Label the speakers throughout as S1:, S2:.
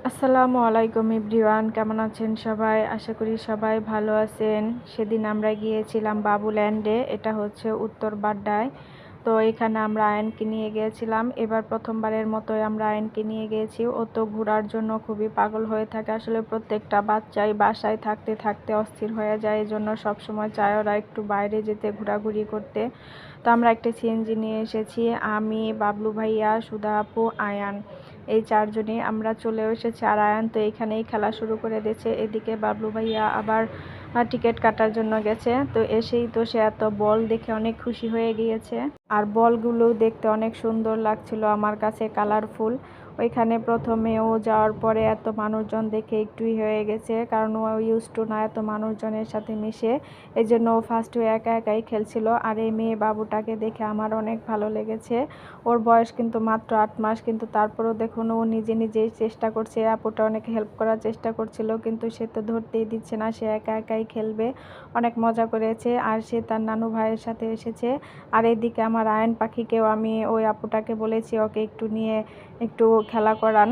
S1: আসসালামু আলাইকুম এভরিওয়ান, কেমন আছেন সবাই? আশা করি সবাই ভালো আছেন। সেদিন আমরা গিয়েছিলাম বাবুল্যান্ডে, এটা হচ্ছে উত্তর বাড্ডায়। তো এখানে আমরা আয়নকে নিয়ে গিয়েছিলাম। এবার প্রথমবারের মতোই আমরা আয়নকে নিয়ে গিয়েছি। ও তো ঘোরার জন্য খুবই পাগল হয়ে থাকে। আসলে প্রত্যেকটা বাচ্চাই বাসায় থাকতে থাকতে অস্থির হয়ে যায়, এই জন্য সবসময় চায় ওরা একটু বাইরে যেতে, ঘোরাঘুরি করতে। তো আমরা একটা সিএনজি নিয়ে এসেছি, আমি, বাবলু ভাইয়া, সুধা আপু, আয়ান, এই চারজনই আমরা চলেও এসেছি। আর আয়ান তো এইখানেই খেলা শুরু করে দিয়েছে। এদিকে বাবলু ভাইয়া আবার টিকিট কাটার জন্য গেছে। তো এসেই তো সে এত বল দেখে অনেক খুশি হয়ে গিয়েছে। আর বলগুলো দেখতে অনেক সুন্দর লাগছিল আমার কাছে, কালারফুল। ওইখানে প্রথমে ও যাওয়ার পরে এত মানুষজন দেখে একটুই হয়ে গেছে, কারণ ও ইউজ টু না এত মানুষজনের সাথে মিশে। এই জন্য ও ফার্স্টে একা একাই খেলছিল। আর এই মেয়ে বাবুটাকে দেখে আমার অনেক ভালো লেগেছে। ওর বয়স কিন্তু মাত্র 8 মাস, কিন্তু তারপরেও দেখুন ও নিজে নিজেই চেষ্টা করছে। আপুটা অনেক হেল্প করার চেষ্টা করছিল, কিন্তু সে তো ধরতেই দিচ্ছে না, সে একা একাই খেলবে। অনেক মজা করেছে। আর সে তার নানু ভাইয়ের সাথে এসেছে। আর এদিকে আমার আয়ন পাখিকেও আমি ওই আপুটাকে বলেছি ওকে একটু নিয়ে একটু খেলা করান।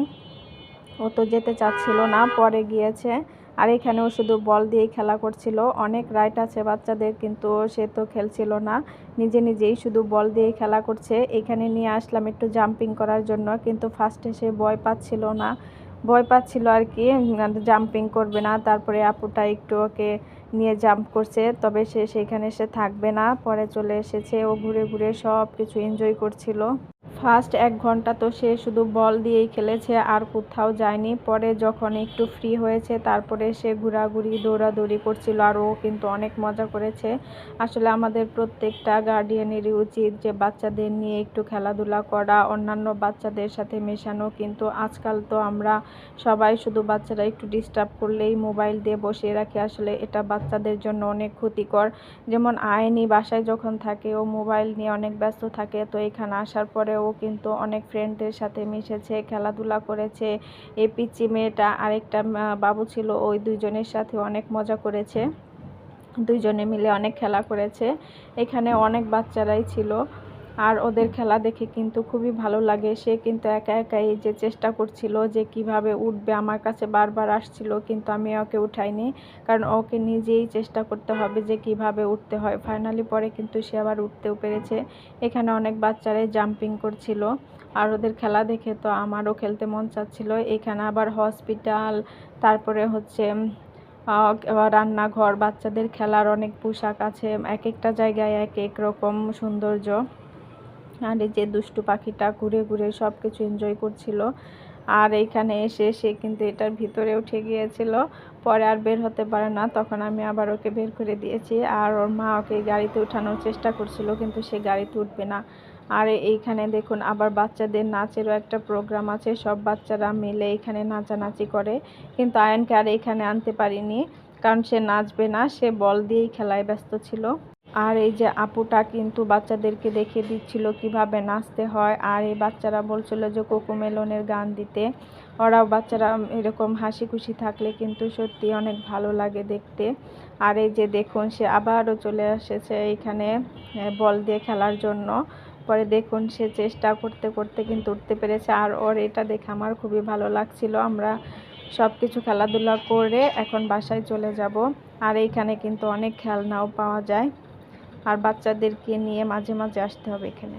S1: ও তো যেতে চাচ্ছিল না, পরে গিয়েছে। আর এখানেও শুধু বল দিয়েই খেলা করছিল। অনেক রাইট আছে বাচ্চাদের, কিন্তু সে তো খেলছিল না, নিজে নিজেই শুধু বল দিয়েই খেলা করছে। এখানে নিয়ে আসলাম একটু জাম্পিং করার জন্য, কিন্তু ফার্স্টে সে ভয় পাচ্ছিল আর কি, জাম্পিং করবে না। তারপরে আপুটা একটু ওকে নিয়ে জাম্প করছে, তবে সে সেখানে সে থাকবে না, পরে চলে এসেছে। ও ঘুরে ঘুরে সব কিছু এনজয় করছিল। ফার্স্ট 1 ঘন্টা তো সে শুধু বল দিয়েই খেলেছে, আর কোথাও যায়নি। পরে যখন একটু ফ্রি হয়েছে তারপরে সে ঘোরাঘুরি দৌড়াদৌড়ি করছিল, আর ও কিন্তু অনেক মজা করেছে। আসলে আমাদের প্রত্যেকটা গার্ডিয়ানেরই উচিত যে বাচ্চাদের নিয়ে একটু খেলাধুলা করা, অন্যান্য বাচ্চাদের সাথে মেশানো। কিন্তু আজকাল তো আমরা সবাই শুধু বাচ্চারা একটু ডিস্টার্ব করলেই মোবাইল দিয়ে বসিয়ে রাখি। আসলে এটা বাচ্চাদের জন্য অনেক ক্ষতিকর। যেমন আয়নি বাসায় যখন থাকে ও মোবাইল নিয়ে অনেক ব্যস্ত থাকে, তো এখানে আসার পরে ও কিন্তু অনেক ফ্রেন্ডদের সাথে মিশেছে, খেলাধুলা করেছে। এই পিচ্চি মেয়েটা আরেকটা বাবু ছিল, ওই দুইজনের সাথে অনেক মজা করেছে। দুইজনে মিলে অনেক খেলা করেছে। এখানে অনেক বাচ্চারাই ছিল, আর ওদের খেলা দেখে কিন্তু খুবই ভালো লাগে। সে কিন্তু একা একাই যে চেষ্টা করছিল যে কিভাবে উঠবে, আমার কাছে বারবার আসছিল, কিন্তু আমি ওকে উঠাইনি, কারণ ওকে নিজেই চেষ্টা করতে হবে যে কিভাবে উঠতে হয়। ফাইনালি পরে কিন্তু সে আবার উঠতেও পেরেছে। এখানে অনেক বাচ্চারাই জাম্পিং করছিল, আর ওদের খেলা দেখে তো আমারও খেলতে মন চাচ্ছিল। এখানে আবার হসপিটাল, তারপরে হচ্ছে রান্নাঘর, বাচ্চাদের খেলার অনেক পোশাক আছে, এক একটা জায়গায় এক এক রকম সৌন্দর্য। আর এই যে দুষ্টু পাখিটা ঘুরে ঘুরে সব কিছু এনজয় করছিল। আর এইখানে এসে সে কিন্তু এটার ভিতরে উঠে গিয়েছিল, পরে আর বের হতে পারে না, তখন আমি আবার ওকে বের করে দিয়েছি। আর ওর মা ওকে গাড়িতে উঠানোর চেষ্টা করছিল, কিন্তু সে গাড়িতে উঠবে না। আর এইখানে দেখুন আবার বাচ্চাদের নাচেরও একটা প্রোগ্রাম আছে, সব বাচ্চারা মিলে এখানে নাচানাচি করে। কিন্তু আয়নকে আর এখানে আনতে পারিনি, কারণ সে নাচবে না, সে বল দিয়েই খেলায় ব্যস্ত ছিল। আর এই যে আপুটা কিন্তু বাচ্চাদেরকে দেখিয়ে দিচ্ছিল কিভাবে নাচতে হয়। আর এই বাচ্চারা বলছিল যে কোকোমেলনের গান দিতে। ওরাও বাচ্চারা এরকম হাসি খুশি থাকলে কিন্তু সত্যি অনেক ভালো লাগে দেখতে। আর এই যে দেখুন সে আবারও চলে এসেছে এখানে বল দিয়ে খেলার জন্য। পরে দেখুন সে চেষ্টা করতে করতে কিন্তু উঠতে পেরেছে। আর ওর এটা দেখে আমার খুবই ভালো লাগছিল। আমরা সব কিছু খেলাধুলা করে এখন বাসায় চলে যাব। আর এইখানে কিন্তু অনেক খেলনাও পাওয়া যায়, আর বাচ্চাদেরকে নিয়ে মাঝে মাঝে আসতে হবে এখানে।